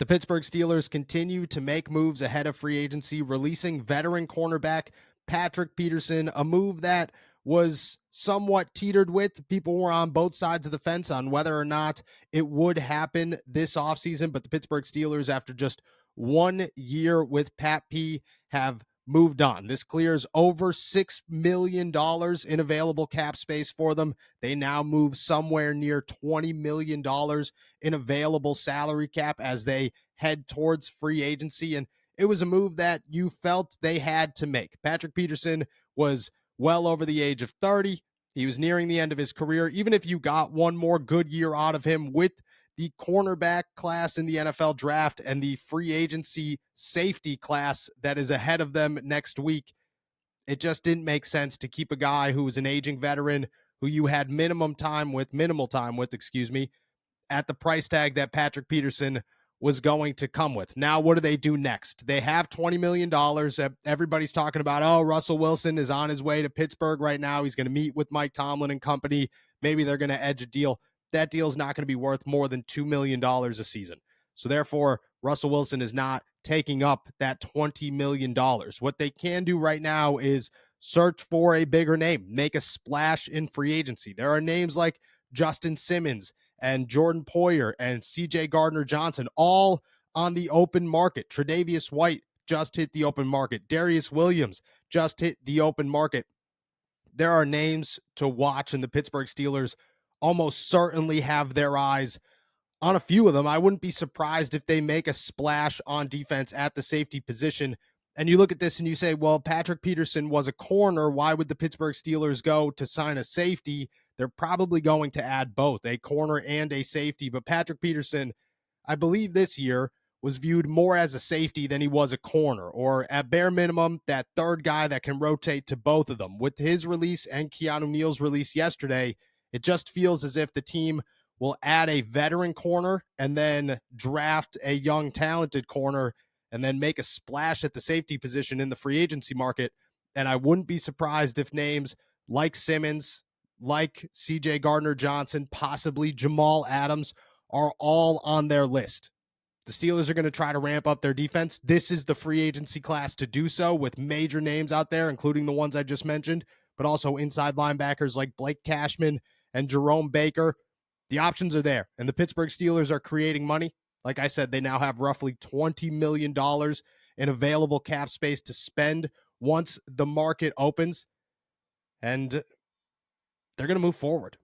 The Pittsburgh Steelers continue to make moves ahead of free agency, releasing veteran cornerback Patrick Peterson, a move that was somewhat teetered with. People were on both sides of the fence on whether or not it would happen this offseason, but the Pittsburgh Steelers, after just 1 year with Pat P, have moved on. This clears over $6 million in available cap space for them. They now move somewhere near $20 million in available salary cap as they head towards free agency. And it was a move that you felt they had to make. Patrick Peterson was well over the age of 30. He was nearing the end of his career. Even if you got one more good year out of him with the cornerback class in the NFL draft and the free agency safety class that is ahead of them next week, it just didn't make sense to keep a guy who was an aging veteran who you had minimal time with, at the price tag that Patrick Peterson was going to come with. Now, what do they do next? They have $20 million. Everybody's talking about, oh, Russell Wilson is on his way to Pittsburgh right now. He's going to meet with Mike Tomlin and company. Maybe they're going to edge a deal. That deal is not going to be worth more than $2 million a season. So therefore, Russell Wilson is not taking up that $20 million. What they can do right now is search for a bigger name, make a splash in free agency. There are names like Justin Simmons and Jordan Poyer and CJ Gardner-Johnson, all on the open market. Tre'Davious White just hit the open market. Darius Williams just hit the open market. There are names to watch, and the Pittsburgh Steelers almost certainly have their eyes on a few of them. I wouldn't be surprised if they make a splash on defense at the safety position. And you look at this and you say, well, Patrick Peterson was a corner. Why would the Pittsburgh Steelers go to sign a safety? They're probably going to add both, a corner and a safety. But Patrick Peterson, I believe this year, was viewed more as a safety than he was a corner, or at bare minimum, that third guy that can rotate to both of them. With his release and Keanu Neal's release yesterday, it just feels as if the team will add a veteran corner and then draft a young, talented corner and then make a splash at the safety position in the free agency market. And I wouldn't be surprised if names like Simmons, like CJ Gardner-Johnson, possibly Jamal Adams, are all on their list. The Steelers are going to try to ramp up their defense. This is the free agency class to do so, with major names out there, including the ones I just mentioned, but also inside linebackers like Blake Cashman and Jerome Baker. The options are there, and the Pittsburgh Steelers are creating money. Like I said, they now have roughly $20 million in available cap space to spend once the market opens, and they're going to move forward.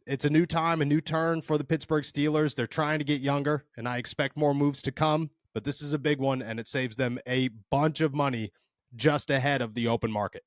It's a new time, a new turn for the Pittsburgh Steelers. They're trying to get younger, and I expect more moves to come, but this is a big one, and it saves them a bunch of money just ahead of the open market.